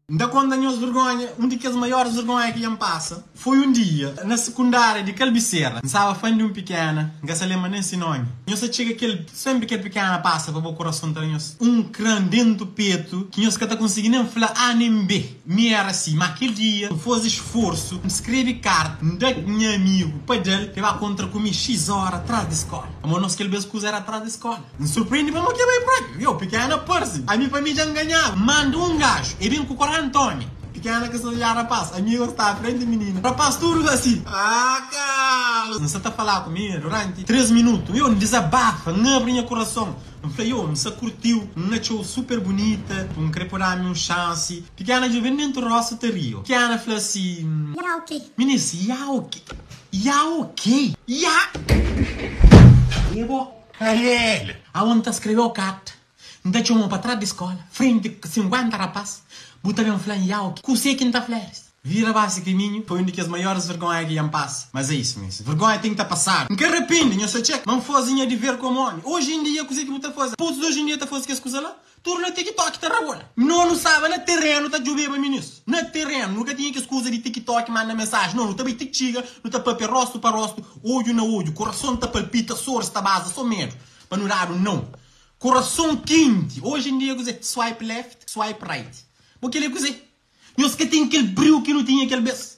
Da conta minhas vergonha, uma das maiores vergonhas que me passa foi um dia, na secundária de Calbiceira. Estava fã de um pequeno, que se lembra nem sinônimo. Eu só chega sempre que aquele pequeno passa para o coração de nós. Um crânio dentro do peito, que nós não conseguimos nem falar A nem B. Me era assim, mas aquele dia, faz esforço, escreve carta, da meu amigo, para ele, que vai contra comigo X horas atrás da escola. Mas nós que ele mesmo era atrás da escola. Me surpreende para que vai para aqui. Eu, pequeno, parece. A mim para mim já ganhava. Manda um gajo, e vem com o coração. Antônio, pequena que se olhar rapaz, amigo está à frente, menina. Rapaz, tudo assim. Ah, Carlos. Você está a falar comigo durante 3 minutos. Eu desabafa, não abre meu coração. Eu falei, você curtiu, não achou super bonita, não queria por dar-me chance. Pequena, eu venho dentro do rosto de rio. Pequena falou assim, já ok. Menina, já ok. Já ok. Já. E bom. Aí, aonde escreveu carta. Não deixou uma para trás da escola, frente de 50 rapazes. Botava um flan yau, que sei que não está flores. Vira base caminho, foi uma das maiores vergonhas que me passa. Mas é isso, mesmo. Vergonha tem que estar passar. Não quero arrepender, eu sei que não fozinha de ver como homem. Hoje em dia, coisa que muita coisa. Putos hoje em dia, tá fazendo que as coisas lá. Turno no TikTok, tá rabola. Não sabe, no terreno, tá jovem, ministro. No terreno, nunca tinha que escusa de TikTok, manda mensagem. Não tá bem tic-tiga, não tá papel rosto para rosto, olho na olho, coração tá palpita, sorte tá base, só medo. Para não dar um não. Coração quente. Hoje em dia, coisa, swipe left, swipe right. Porque ele é coisa. Nós que tem aquele brilho que não tinha aquele beijo.